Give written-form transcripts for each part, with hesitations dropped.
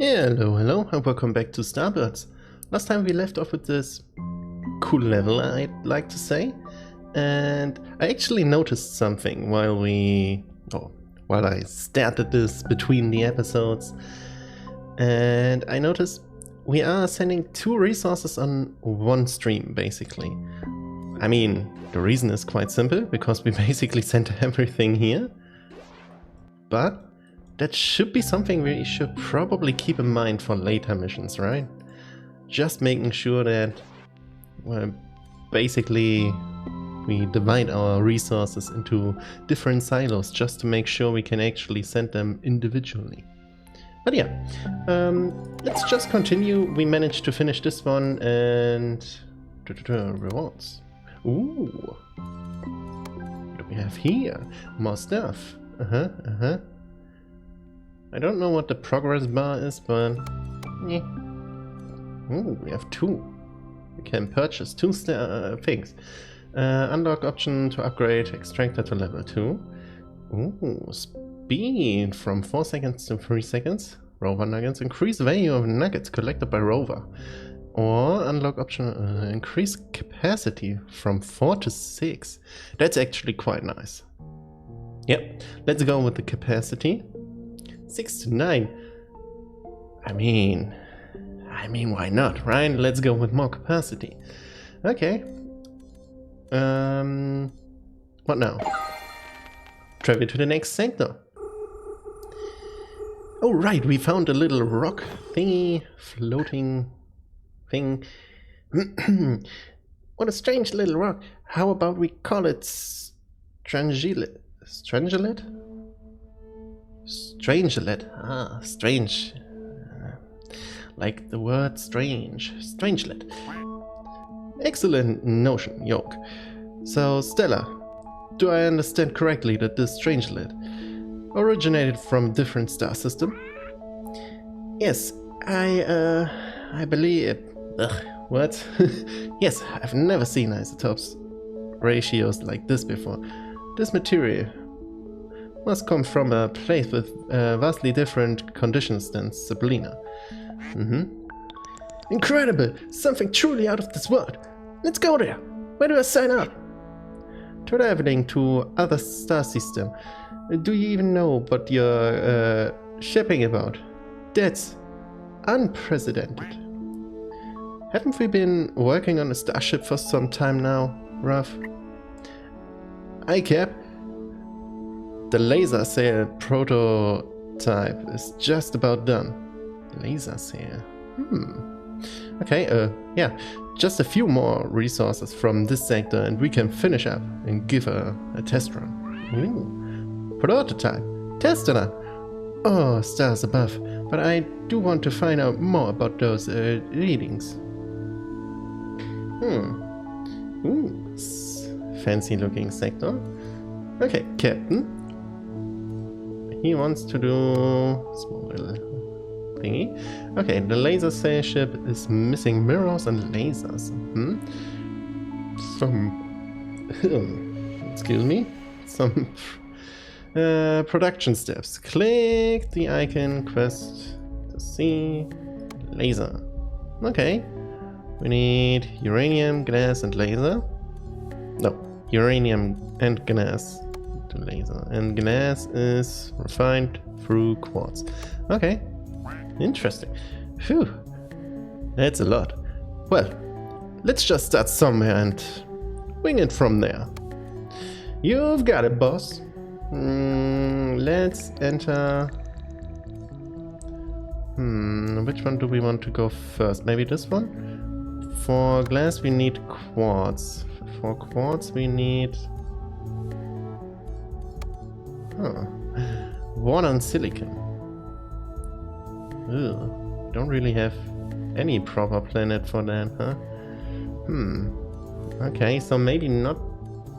Hello, and welcome back to Starbirds. Last time we left off with this cool level, I'd like to say, and I actually noticed something while I stared at this between the episodes, and I noticed we are sending 2 resources on one stream, basically. I mean, the reason is quite simple, because we basically sent everything here, but that should be something we should probably keep in mind for later missions, right? Just making sure that, well, basically we divide our resources into different silos just to make sure we can actually send them individually. But yeah, let's just continue. We managed to finish this one and... rewards. Ooh. What do we have here? More stuff. I don't know what the progress bar is, but... yeah. Ooh, we have 2. We can purchase 2 things. Unlock option to upgrade extractor to level 2. Ooh, speed from 4 seconds to 3 seconds. Rover nuggets. Increase value of nuggets collected by rover. Or unlock option increase capacity from 4 to 6. That's actually quite nice. Yep, let's go with the capacity. 6 to 9. I mean, why not, right? Let's go with more capacity. Okay. What now? Travel to the next sector. Oh, right, we found a little rock thingy, floating thing. What a strange little rock. How about we call it Strangelet? Strangelet? Strangelet. Ah, strange. Like the word strange. Strangelet. Excellent notion, Yoke. So, Stella, do I understand correctly that this Strangelet originated from a different star system? Yes, I believe it. Ugh, what? Yes, I've never seen isotopes ratios like this before. This material must come from a place with vastly different conditions than Sablina. Incredible! Something truly out of this world! Let's go there! Where do I sign up? Traveling to other star system. Do you even know what you're shipping about? That's unprecedented. Haven't we been working on a starship for some time now, Ruff? Aye, Cap. The laser sail prototype is just about done. Laser sail. Okay, yeah. Just a few more resources from this sector and we can finish up and give her a test run. Ooh. Prototype. Test run. Oh, stars above. But I do want to find out more about those readings. Ooh. Fancy looking sector. Okay, Captain. He wants to do small little thingy. Okay, the laser sail ship is missing mirrors and lasers. Excuse me. Some production steps. Click the icon quest to see laser. Okay. We need uranium, glass, and laser. No, uranium and glass to laser. And glass is refined through quartz. Okay. Interesting. Phew. That's a lot. Well, let's just start somewhere and wing it from there. You've got it, boss. Let's enter... which one do we want to go first? Maybe this one? For glass we need quartz. For quartz we need... water and silicon. Ugh, don't really have any proper planet for that, huh? Okay, so maybe not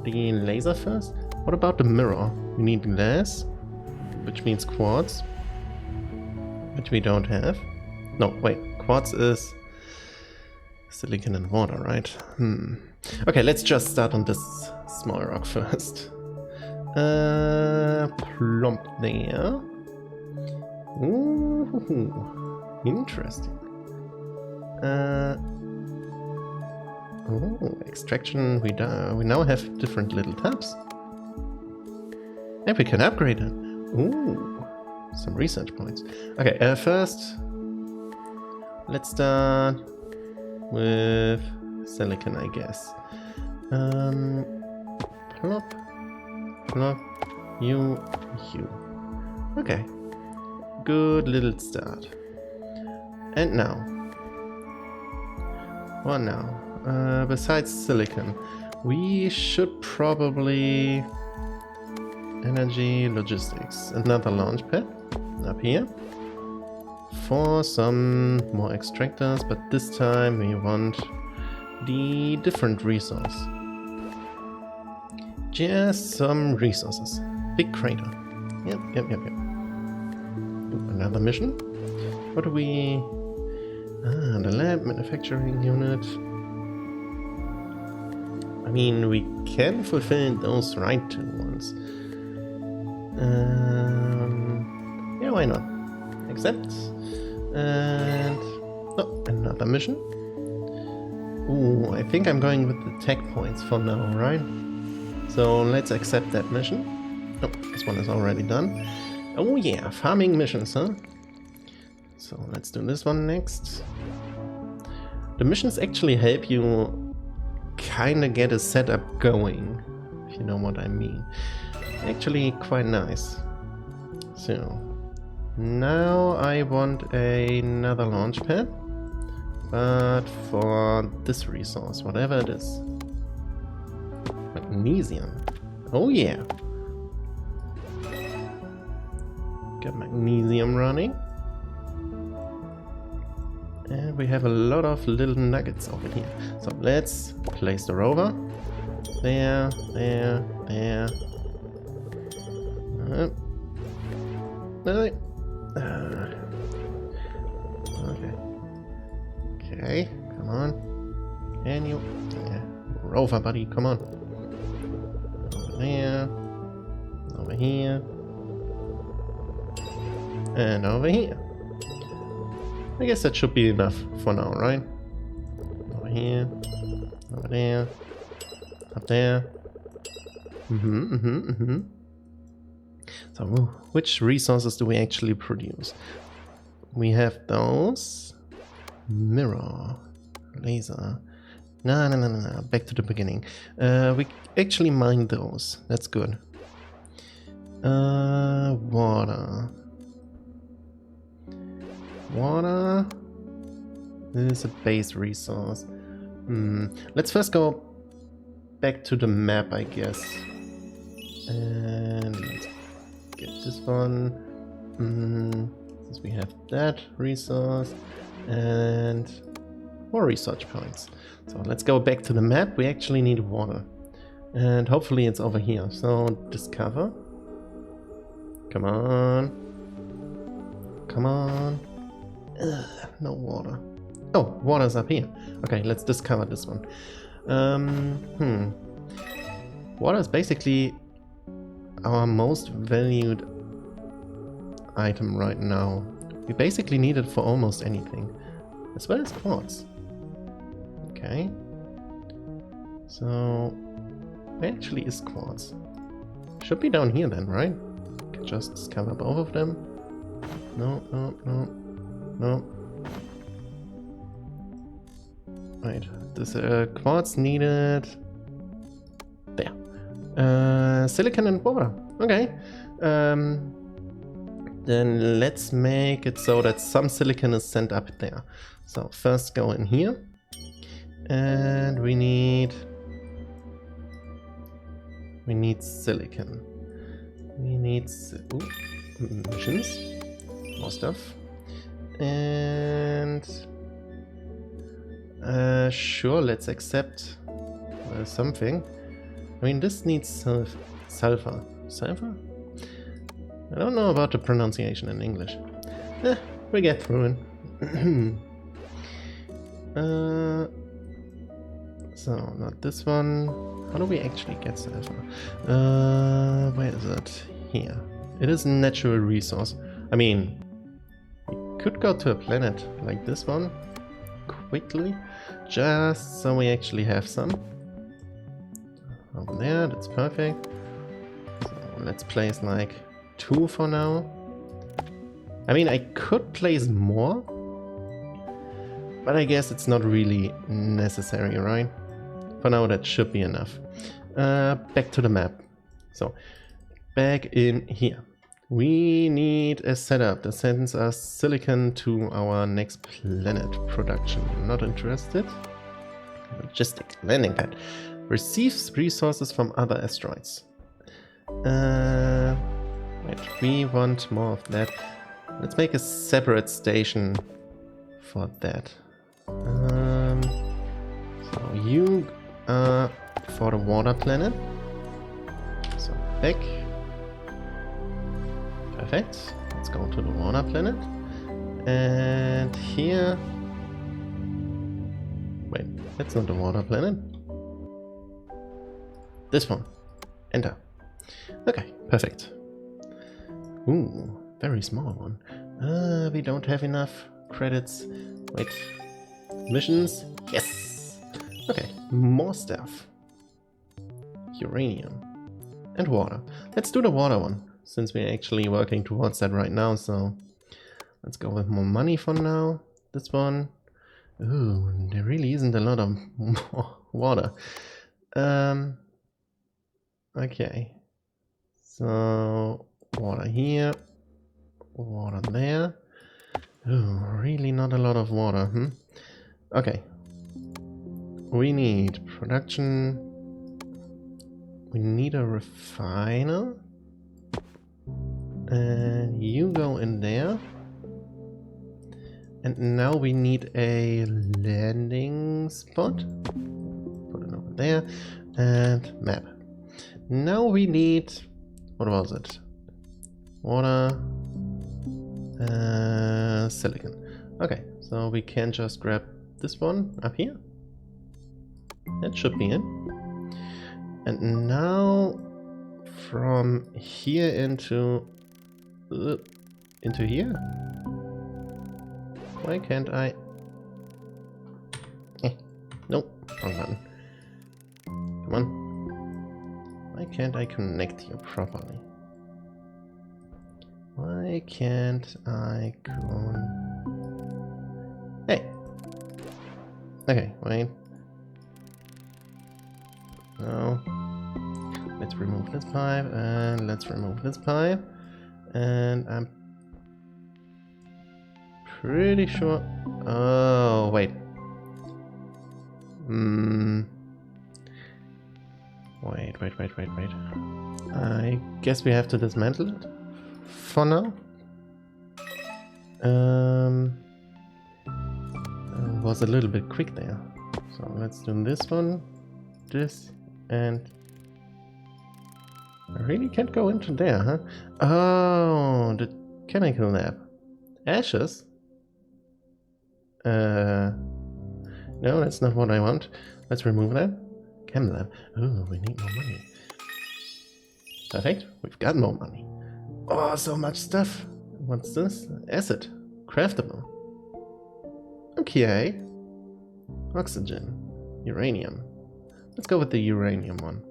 the laser first? What about the mirror? We need glass, which means quartz, which we don't have. No, wait, quartz is silicon and water, right? Okay, let's just start on this small rock first. Plump there. Ooh. Interesting. Oh, extraction. We now have different little tabs. And we can upgrade it. Ooh, some research points. Okay, first, let's start with silicon, I guess. Plop, plop, you. Okay, good little start. And now, what now? Besides silicon, we should probably energy logistics. Another launch pad up here for some more extractors, but this time we want the different resource. Just some resources. Big crater. Yep. Another mission. What do we... the lab manufacturing unit. I mean, we can fulfill those right two ones. Yeah, why not? Accept. And... oh, another mission. Ooh, I think I'm going with the tech points for now, right? So let's accept that mission. Oh, this one is already done. Oh yeah, farming missions, huh? So let's do this one next. The missions actually help you kinda get a setup going, if you know what I mean. Actually quite nice. So now I want another launch pad, but for this resource, whatever it is. Magnesium. Oh yeah. Got magnesium running. And we have a lot of little nuggets over here. So let's place the rover. There. Okay, come on. Can you? Yeah. Rover, buddy, come on. Over there. Over here. And over here. I guess that should be enough for now, right? Over here. Over there. Up there. So, which resources do we actually produce? We have those. Mirror. Laser. No. Back to the beginning. We actually mine those. That's good. Water. Water is a base resource. Let's first go back to the map, I guess. And let's get this one. Since we have that resource and more research points. So let's go back to the map. We actually need water. And hopefully it's over here. So discover. Come on. Come on. Ugh, no water. Oh, water's up here. Okay, let's discover this one. Water is basically our most valued item right now. We basically need it for almost anything, as well as quartz. Okay. So, where actually is quartz? Should be down here then, right? Can just discover both of them. No. Wait, this quartz needed there. Silicon and water. Okay. Then let's make it so that some silicon is sent up there. So first go in here, and we need silicon. We need missions, more stuff. And sure, let's accept something. I mean, this needs sulfur. Sulfur? I don't know about the pronunciation in English. We get through it. So, not this one. How do we actually get sulfur? Where is it? Here. It is a natural resource. I mean, we could go to a planet like this one quickly, just so we actually have some. Over there, that's perfect. So let's place like 2 for now. I mean, I could place more, but I guess it's not really necessary, right? For now, that should be enough. Back to the map. So, back in here. We need a setup that sends us silicon to our next planet production. Not interested. Logistic landing pad. Receives resources from other asteroids. Wait, we want more of that. Let's make a separate station for that. So you are for the water planet. So back. Perfect. Let's go to the water planet. And here... Wait, that's not the water planet. This one. Enter. Okay, perfect. Ooh, very small one. We don't have enough credits. Wait. Missions? Yes! Okay, more stuff. Uranium. And water. Let's do the water one, since we're actually working towards that right now, so... Let's go with more money for now. This one. Ooh, there really isn't a lot of more water. Okay. So, water here. Water there. Ooh, really not a lot of water, Okay. We need production. We need a refiner. And you go in there. And now we need a landing spot. Put it over there. And map. Now we need... What was it? Water. Silicon. Okay, so we can just grab this one up here. That should be it. And now from here into here. Why can't I? Nope, wrong button. Come on. Why can't I connect here properly? Why can't I go? Hey. Okay, wait. No. Let's remove this pipe and let's remove this pipe. And I'm pretty sure... Oh, wait. Wait. I guess we have to dismantle it for now. Was a little bit quick there. So let's do this one, this, and I really can't go into there, huh? Oh, the chemical lab. Ashes? No, that's not what I want. Let's remove that. Chem lab. Oh, we need more money. Perfect. We've got more money. Oh, so much stuff. What's this? Acid. Craftable. Okay. Oxygen. Uranium. Let's go with the uranium one.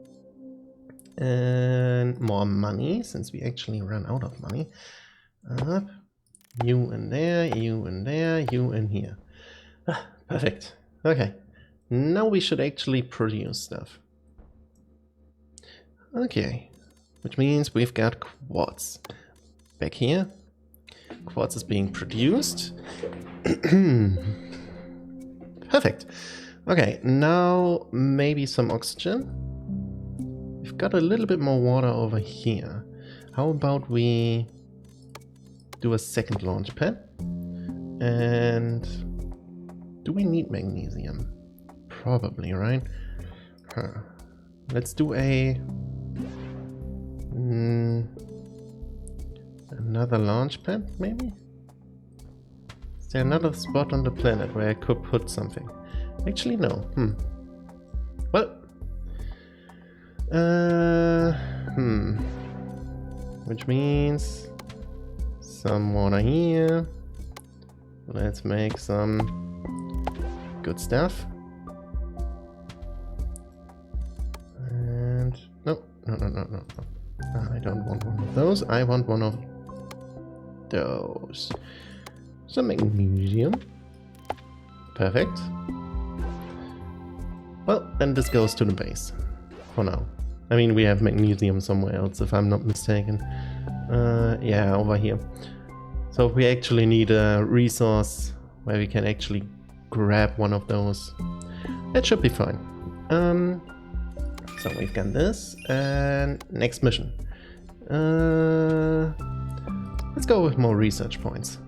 And more money, since we actually ran out of money. Up. You in there, you in there, you in here. Perfect. Okay. Now we should actually produce stuff. Okay. Which means we've got quartz. Back here. Quartz is being produced. Perfect. Okay, now maybe some oxygen. We've got a little bit more water over here. How about we do a second launch pad? And do we need magnesium? Probably, right? Let's do another launch pad, maybe? Is there another spot on the planet where I could put something? Actually, no. Well. Which means some water here. Let's make some good stuff. And no. I don't want one of those. I want one of those. Some magnesium. Perfect. Well, then this goes to the base. For now. I mean, we have magnesium somewhere else, if I'm not mistaken. Yeah, over here. So we actually need a resource where we can actually grab one of those. That should be fine. So we've got this, and next mission. Let's go with more research points.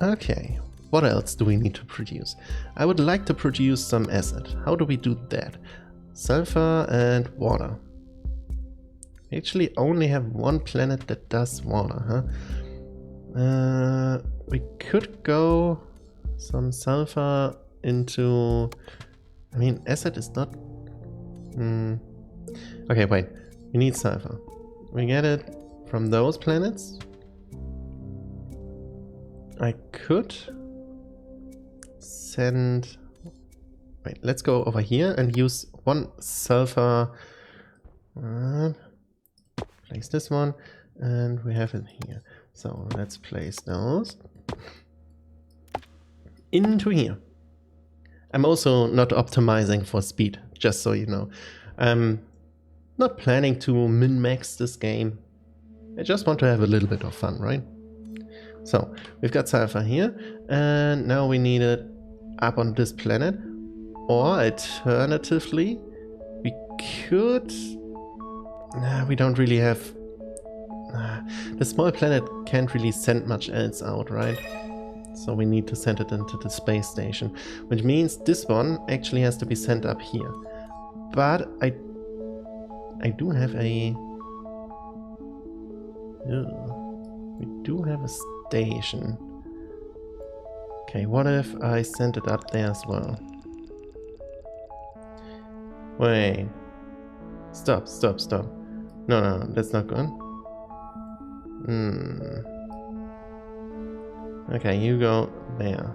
Okay, what else do we need to produce? I would like to produce some acid. How do we do that? Sulfur and water. We actually only have one planet that does water, huh? We could go some sulfur into... I mean, acid is not... Okay, wait. We need sulfur. We get it from those planets. I could send... Wait, let's go over here and use one sulfur... place this one, and we have it here. So let's place those into here. I'm also not optimizing for speed, just so you know. I'm not planning to min-max this game. I just want to have a little bit of fun, right? So we've got sulfur here, and now we need it up on this planet. Or alternatively, we could... we don't really have... the small planet can't really send much else out, right? So we need to send it into the space station, which means this one actually has to be sent up here. But I do have a... we do have a station. Okay, what if I sent it up there as well? Wait. Stop. No, that's not good. Okay, you go there.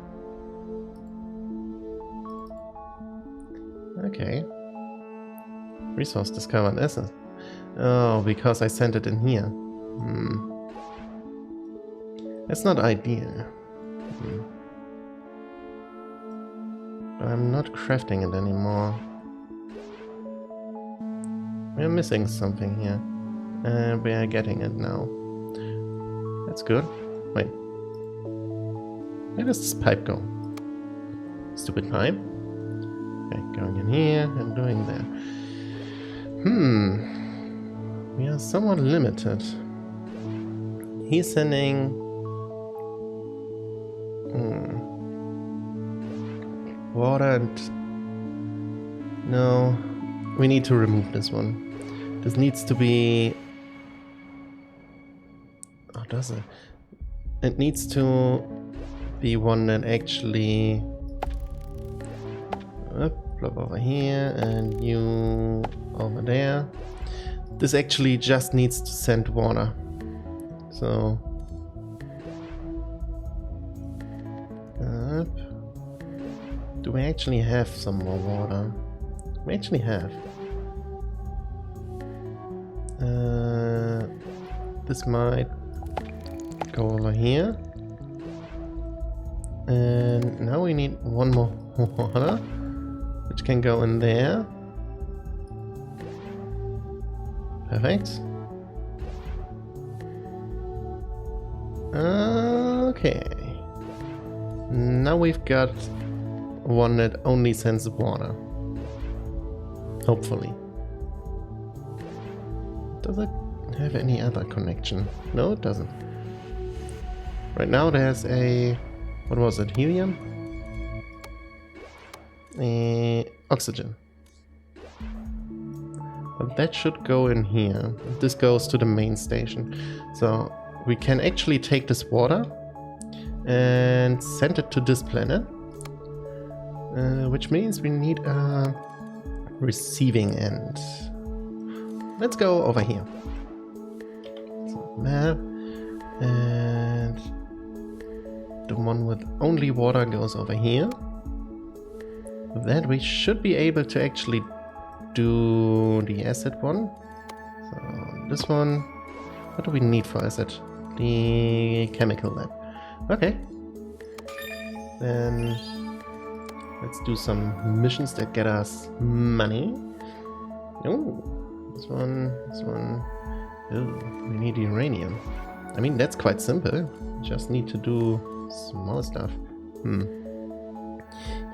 Okay. Resource discovered essence. Oh, because I sent it in here. That's not ideal. I'm not crafting it anymore. We're missing something here. We are getting it now. That's good. Wait. Where does this pipe go? Stupid pipe. Okay, going in here and doing there. We are somewhat limited. He's sending... water and... No. We need to remove this one. This needs to be... Oh, does it? It needs to be one that actually... Plop over here and you over there. This actually just needs to send water. So... do we actually have some more water? We actually have. This might go over here. And now we need one more water, which can go in there. Perfect. Okay. Now we've got one that only sends water. Hopefully. Does it have any other connection? No, it doesn't. Right now there's a... what was it? Helium? Oxygen. But that should go in here. This goes to the main station. So we can actually take this water and send it to this planet. Which means we need a receiving end. Let's go over here. So map and the one with only water goes over here. With that we should be able to actually do the acid one. So this one, what do we need for acid? The chemical lab. Okay. Then let's do some missions that get us money. Oh, this one. Oh, we need uranium. I mean, that's quite simple. Just need to do small stuff.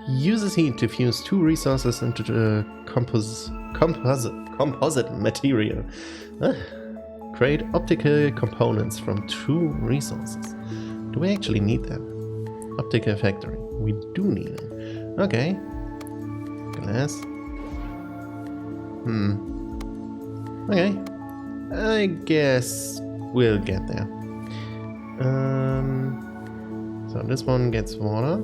Uses heat to fuse two resources into the composite material. Create optical components from two resources. Do we actually need them? Optical factory. We do need them. Okay. Glass. Okay. I guess we'll get there. So this one gets water.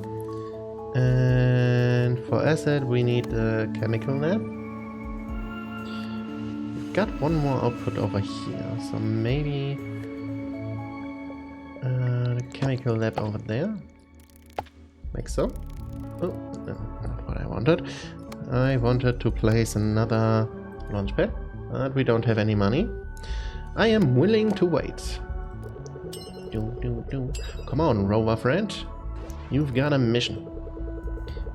And for acid we need a chemical lab. We've got one more output over here, so maybe the chemical lab over there. Like so. Oh, no, not what I wanted. I wanted to place another launch pad, but we don't have any money. I am willing to wait. Come on, rover friend. You've got a mission.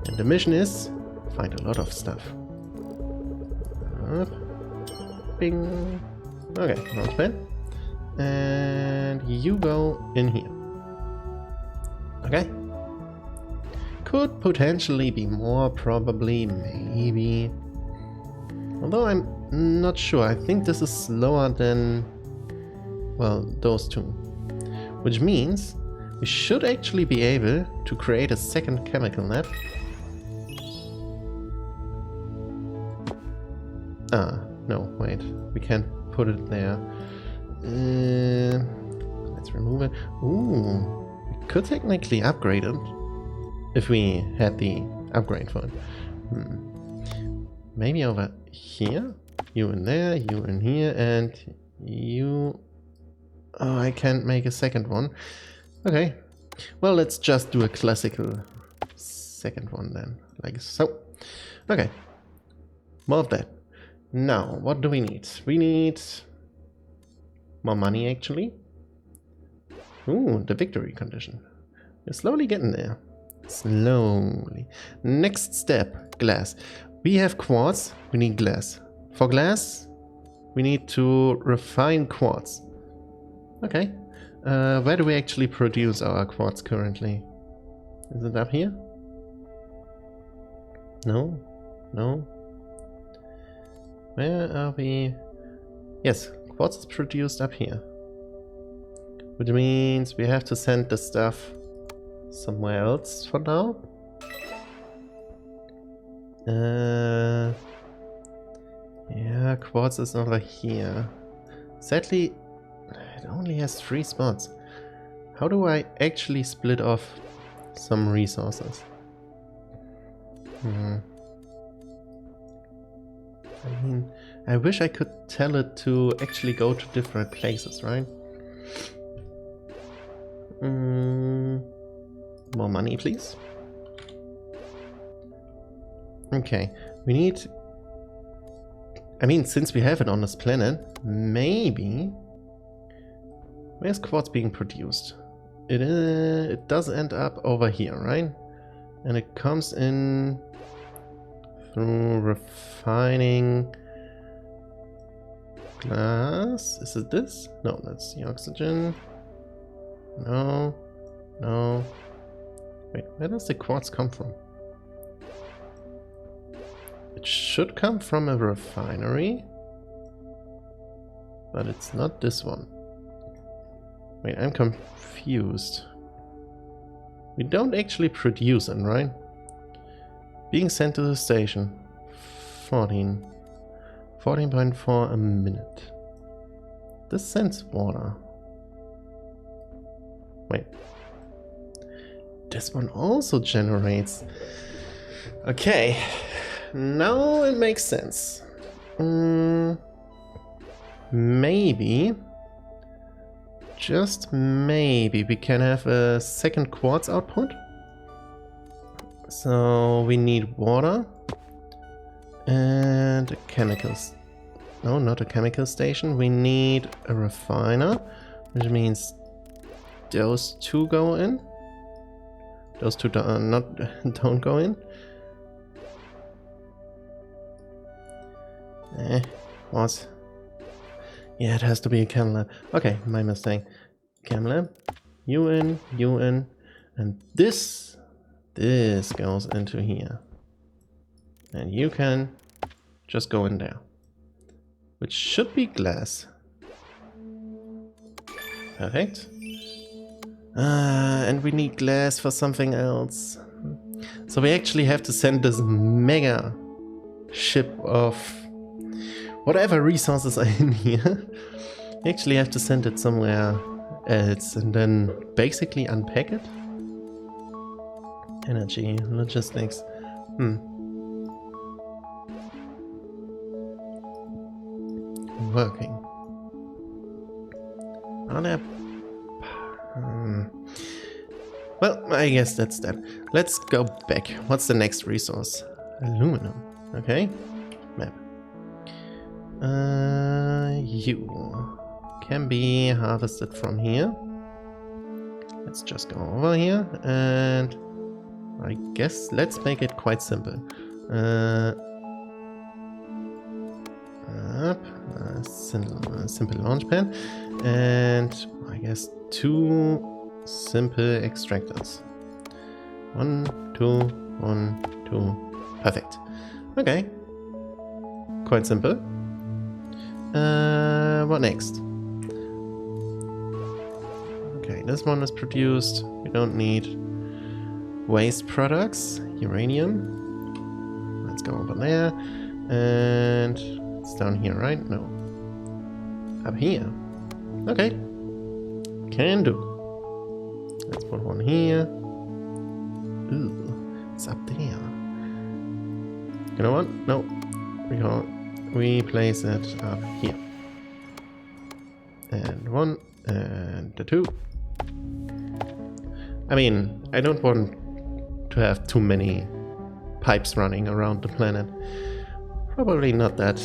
And the mission is find a lot of stuff. Bing. Okay, launch pad. And you go in here. Okay. Could potentially be more, probably, maybe. Although I'm not sure. I think this is slower than, well, those two. Which means we should actually be able to create a second chemical lab. No, wait. We can't put it there. Let's remove it. Ooh, we could technically upgrade it if we had the upgrade for it. Maybe over here? You in there, you in here, and you... Oh, I can't make a second one. Okay. Well, let's just do a classical second one then. Like so. Okay. More of that. Now, what do we need? We need more money, actually. Ooh, the victory condition. We're slowly getting there. Slowly. Next step, glass. We have quartz, we need glass. For glass, we need to refine quartz. Okay. Where do we actually produce our quartz currently? Is it up here? No? No? Where are we? Yes, quartz is produced up here. Which means we have to send the stuff somewhere else for now. Yeah, quartz is over here. Sadly, it only has 3 spots. How do I actually split off some resources? I mean, I wish I could tell it to actually go to different places, right? More money, please. Okay, we need... I mean, since we have it on this planet, maybe... Where's quartz being produced? It does end up over here, right? And it comes in through refining glass. Is it this? No, that's the oxygen. No, no. Wait, where does the quartz come from? It should come from a refinery, but it's not this one. Wait, I'm confused. We don't actually produce it, right? Being sent to the station. 14.4 a minute. This sends water. Wait. This one also generates. Okay. Now it makes sense. Maybe just maybe we can have a second quartz output. So we need water and a chemicals. No, not a chemical station. We need a refiner, which means those two go in. Those two don't go in. What? Yeah, it has to be a chem lab. Okay, my mistake. Chem lab. You in, and this goes into here. And you can just go in there. Which should be glass. Perfect. And we need glass for something else. So we actually have to send this mega ship of whatever resources are in here. We actually have to send it somewhere else and then basically unpack it. Energy, logistics. Working. Are there... Well, I guess that's that. Let's go back. What's the next resource? Aluminum. Okay. Map. You can be harvested from here. Let's just go over here and I guess let's make it quite simple. Simple launch pad and I guess 2 simple extractors. 1, 2, 1, 2. Perfect. Okay. Quite simple. What next? Okay, this one is produced. We don't need waste products. Uranium. Let's go over there. And it's down here, right? No. Up here. Okay. Can do. Let's put one here. Ooh, it's up there. You know what? No. We place it up here. And 1 and the 2. I mean, I don't want to have too many pipes running around the planet. Probably not that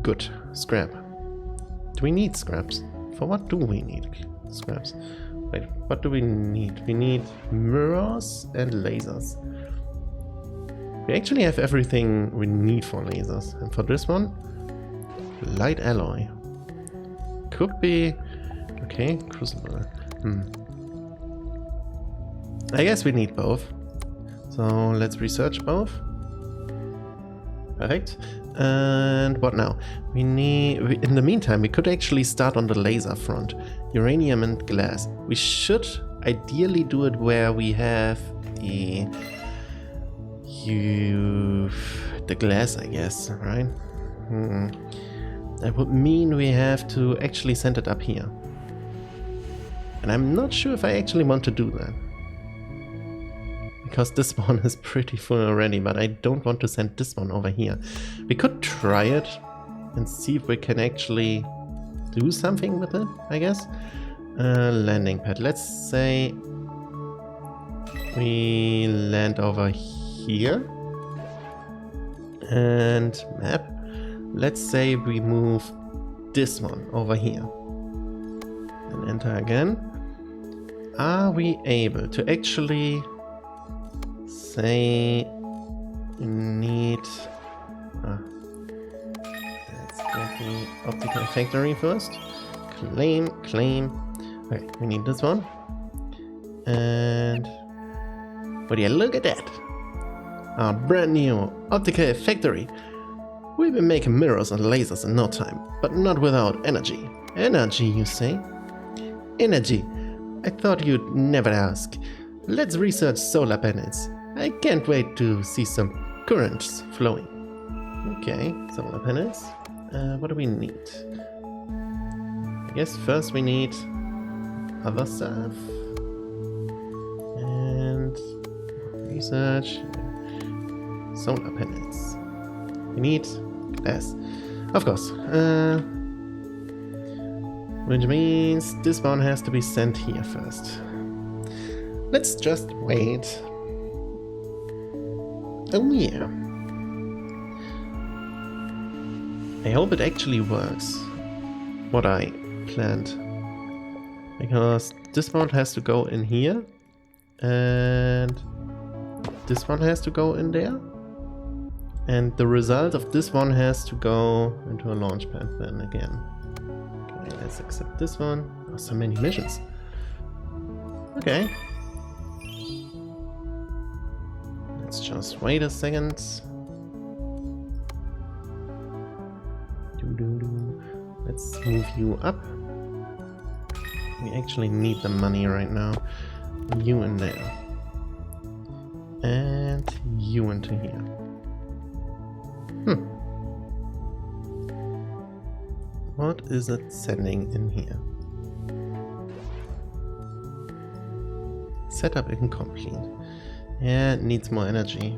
good. Scrap. Do we need scraps? For what do we need scraps? Wait, what do we need? We need mirrors and lasers. We actually have everything we need for lasers. And for this one, light alloy. Could be... Okay, crucible. I guess we need both. So let's research both. Perfect. And what now? In the meantime, we could actually start on the laser front. Uranium and glass. We should ideally do it where we have the glass, I guess, right? That would mean we have to actually send it up here. And I'm not sure if I actually want to do that. Because this one is pretty full already, but I don't want to send this one over here. We could try it and see if we can actually do something with it, I guess. Landing pad. Let's say we land over here. And map. Let's say we move this one over here. And enter again. Are we able to actually say we need... let's get the optical factory first. Claim. Okay, we need this one. And... would you look at that? Our brand new optical factory. We'll be making mirrors and lasers in no time, but not without energy. Energy, you say? Energy. I thought you'd never ask. Let's research solar panels. I can't wait to see some currents flowing. Okay, solar panels. What do we need? I guess first we need other stuff. And research. Solar panels. We need glass. Of course. Which means this one has to be sent here first. Let's just wait. Oh yeah. I hope it actually works. What I planned. Because this one has to go in here. And this one has to go in there. And the result of this one has to go into a launch pad then again. Okay, let's accept this one. Oh, so many missions. Okay. Let's just wait a second. Let's move you up. We actually need the money right now. You in there. And you into here. What is it sending in here? Setup incomplete. Yeah, it needs more energy.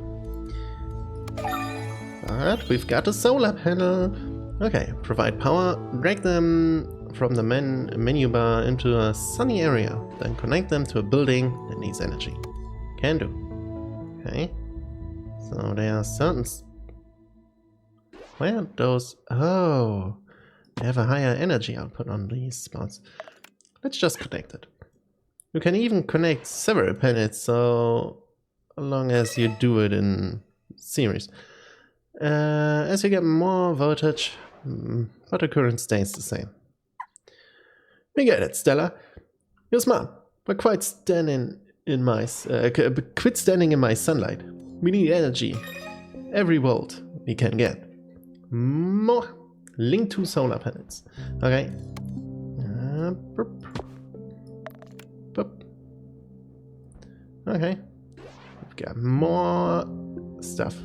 But we've got a solar panel. Okay, provide power, drag them from the menu bar into a sunny area, then connect them to a building that needs energy. Can do. Okay. So there are certain... Where are those? Oh, they have a higher energy output on these spots. Let's just connect it. You can even connect several planets, so long as you do it in series. As you get more voltage, but the current stays the same. We get it, Stella. You're smart, but quit standing in my sunlight. We need energy. Every volt we can get. More. Link to solar panels. Okay. Okay. We've got more stuff.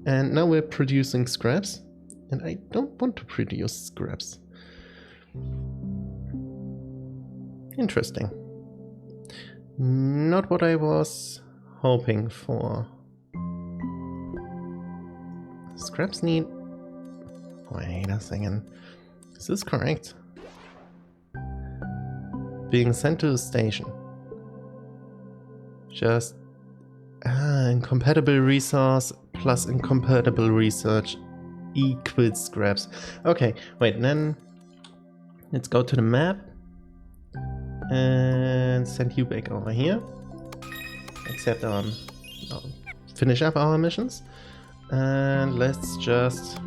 And now we're producing scraps. And I don't want to produce scraps. Interesting. Not what I was hoping for. Scraps need... Wait a second. Is this correct? Being sent to a station. Just... incompatible resource plus incompatible research equals scraps. Okay, wait, then let's go to the map and send you back over here. Except finish up our missions. And let's just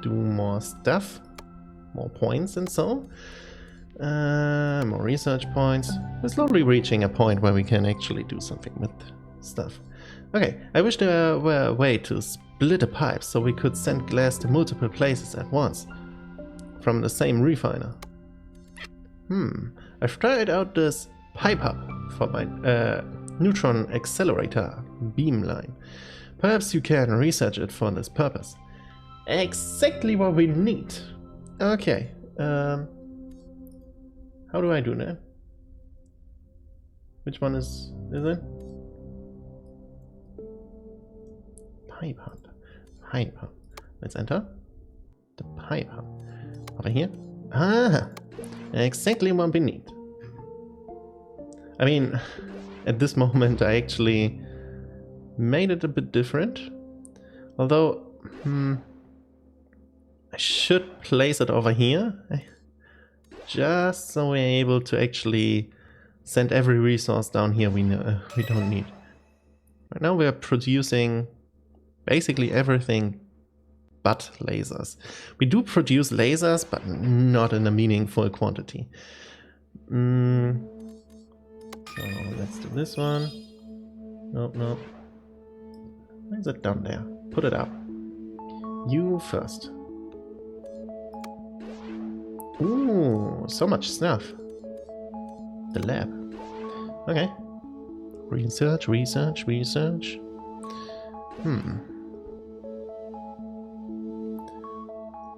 do more stuff, more points and so. More research points. We're slowly reaching a point where we can actually do something with stuff. Okay, I wish there were a way to split a pipe so we could send glass to multiple places at once from the same refiner. I've tried out this pipe hub for my neutron accelerator beamline. Perhaps you can research it for this purpose. Exactly what we need. Okay. How do I do that? Which one is it? Pipe hub. Pipe hub. Let's enter. The pipe hub. Over here. Ah! Exactly what we need. I mean, at this moment I actually made it a bit different. Although, I should place it over here. Just so we're able to actually send every resource down here we don't need. Right now we're producing basically everything but lasers. We do produce lasers, but not in a meaningful quantity. So let's do this one. Nope, nope. Why is it down there? Put it up. You first. Ooh, so much stuff. The lab. Okay. Research, research, research.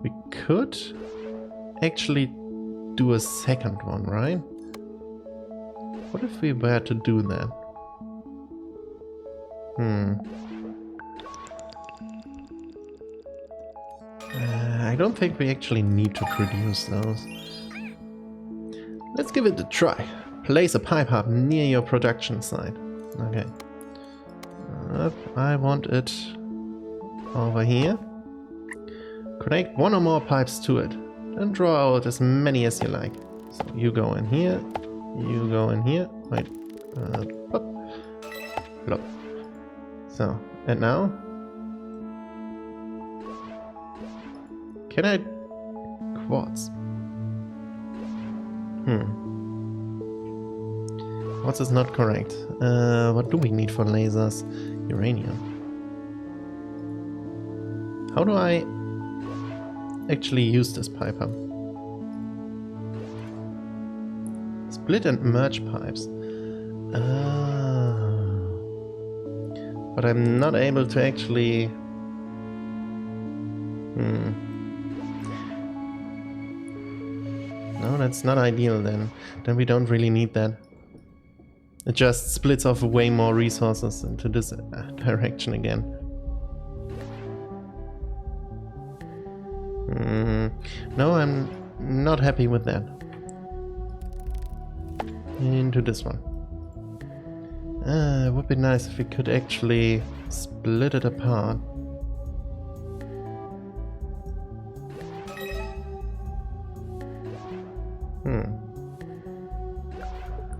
We could actually do a second one, right? What if we were to do that? I don't think we actually need to produce those. Let's give it a try. Place a pipe hub near your production site. Okay. I want it over here. Connect one or more pipes to it. And draw out as many as you like. So you go in here. You go in here. Wait. Plop. Plop. So, and now? Can I... Quartz. Quartz is not correct. What do we need for lasers? Uranium. How do I actually use this pipe hub? Split and merge pipes. But I'm not able to actually... No, that's not ideal then. Then we don't really need that. It just splits off way more resources into this direction again. No, I'm not happy with that. Into this one. It would be nice if we could actually split it apart.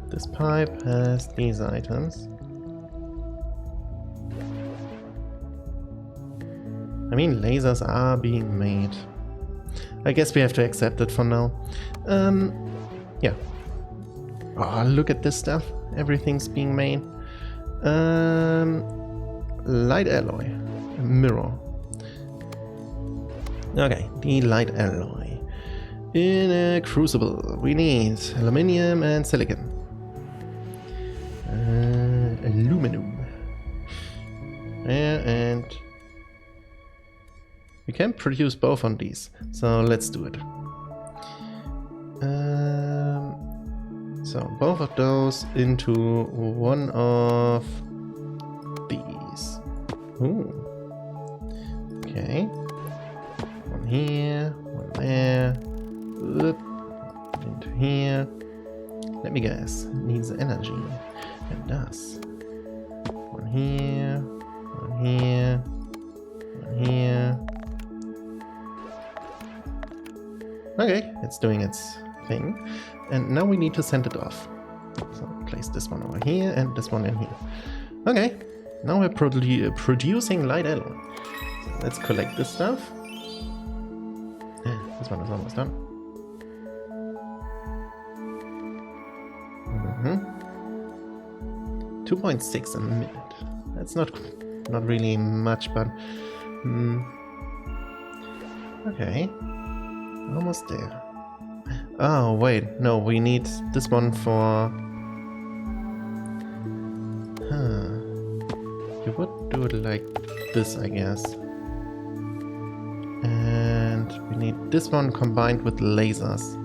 This pipe has these items. I mean, lasers are being made. I guess we have to accept it for now. Yeah. Oh, look at this stuff. Everything's being made. Light alloy. A mirror. Okay, the light alloy. In a crucible, we need aluminium and silicon. Aluminum. Yeah, and we can produce both on these, so let's do it. So both of those into one of these. Ooh. Okay. One here, one there. Oop. Into here. Let me guess. It needs energy. It does. One here. One here. One here. Okay, it's doing its thing. And now we need to send it off. So place this one over here and this one in here. Okay, now we're producing light alloy. So let's collect this stuff. This one is almost done. 2.6 a minute. That's not really much, but okay, almost there. Oh wait, no, we need this one for. You would do it like this, I guess. And we need this one combined with lasers.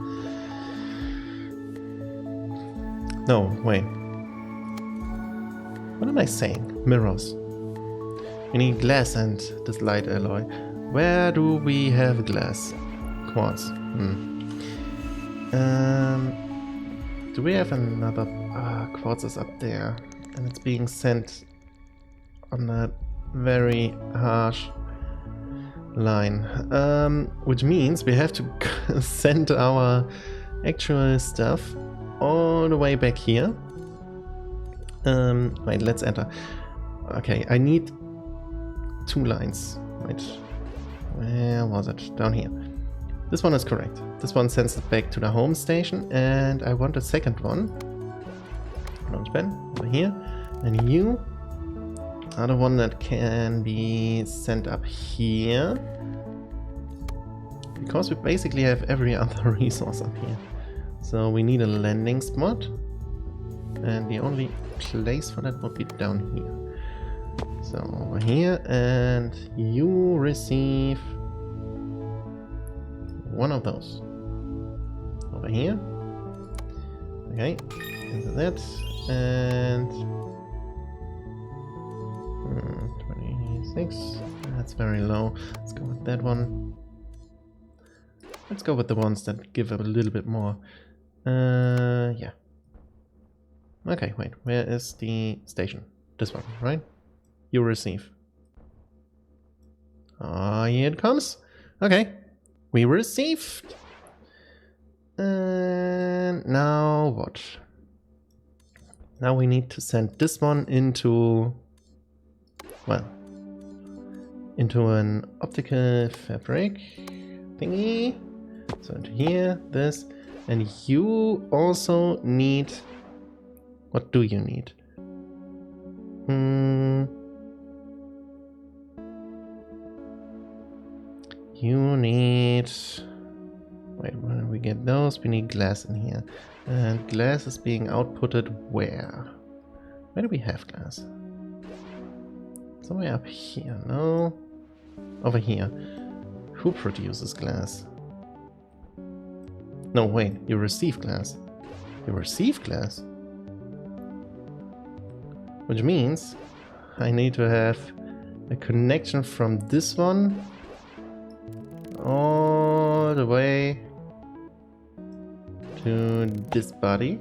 No, wait. What am I saying? Mirrors. We need glass and this light alloy. Where do we have glass? Quartz. Do we have another... quartz is up there. And it's being sent on a very harsh line. Which means we have to send our actual stuff all the way back here. Wait, let's enter. Okay, I need 2 lines. Wait, where was it? Down here. This one is correct. This one sends it back to the home station, and I want a second one. Launchpad over here, and you are the one that can be sent up here, because we basically have every other resource up here. So we need a landing spot, and the only place for that would be down here. So over here, and you receive one of those over here. Okay, into that, and 26. That's very low. Let's go with that one. Let's go with the ones that give a little bit more. Yeah. Okay, wait, where is the station? This one, right? You receive. Ah, here it comes. Okay, we received. And now what? Now we need to send this one into, well, into an optical fabric thingy. So into here, this, and you also need, what do you need? You need, wait, where do we get those? We need glass in here. And glass is being outputted where? Where do we have glass? Somewhere up here, no? Over here. Who produces glass? No, wait, you receive glass. You receive glass? Which means I need to have a connection from this one all the way to this body.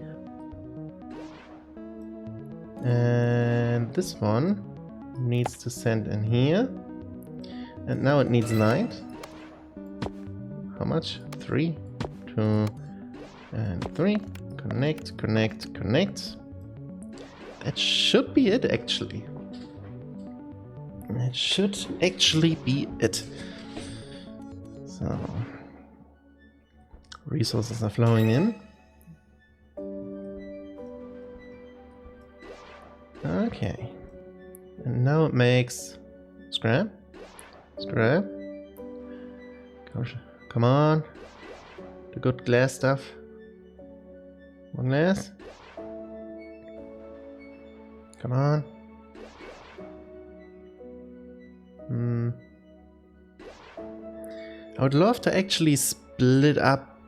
And this one needs to send in here. And now it needs light. How much? 3, 2, and 3. Connect, connect, connect. That should be it, actually. That should actually be it. So, resources are flowing in. Okay. And now it makes scrap. Scrap. Gosh, come on. The good glass stuff. One glass. Come on. I would love to actually split up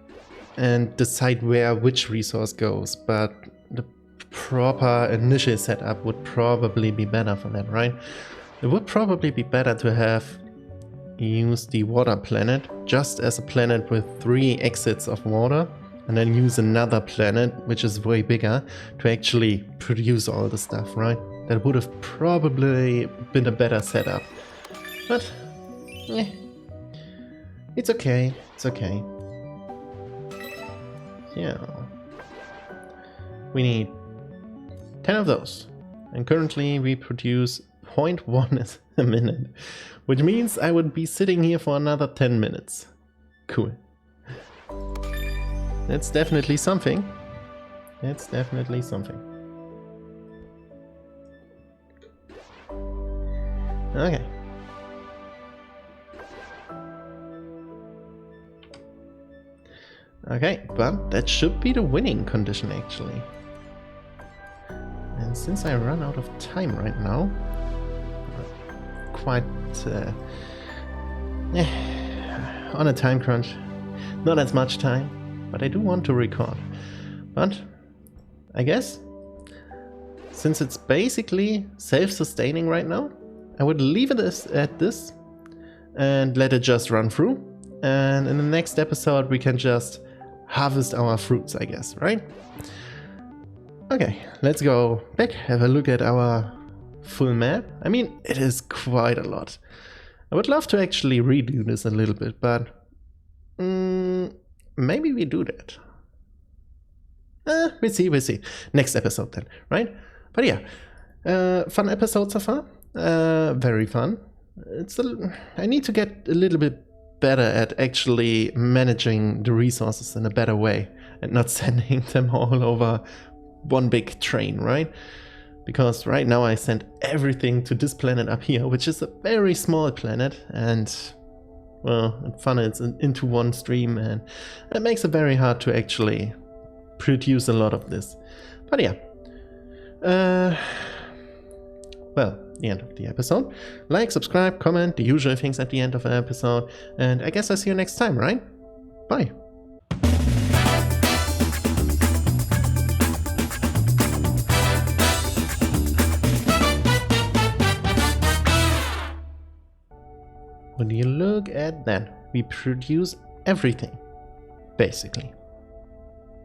and decide where which resource goes, but the proper initial setup would probably be better for that, right? It would probably be better to have used the water planet just as a planet with 3 exits of water, and then use another planet, which is way bigger, to actually produce all the stuff, right? That would have probably been a better setup. But, yeah. It's okay, it's okay. Yeah. We need 10 of those. And currently we produce 0.1 a minute. Which means I would be sitting here for another 10 minutes. Cool. That's definitely something. That's definitely something. Okay. Okay, but that should be the winning condition actually. And since I run out of time right now, quite on a time crunch, not as much time, but I do want to record. But I guess since it's basically self-sustaining right now, I would leave it at this and let it just run through. And in the next episode we can just harvest our fruits, I guess, right? Okay, let's go back, have a look at our full map. I mean, it is quite a lot. I would love to actually redo this a little bit, but maybe we do that. We'll see. Next episode then, right? But yeah, fun episode so far. Very fun. I need to get a little bit better at actually managing the resources in a better way and not sending them all over one big train, right? Because right now I send everything to this planet up here, which is a very small planet, and well, it funnels into one stream, and it makes it very hard to actually produce a lot of this. But yeah, well, the end of the episode. Like, subscribe, comment, the usual things at the end of an episode, and I guess I'll see you next time, right? Bye. When you look at that, we produce everything, basically.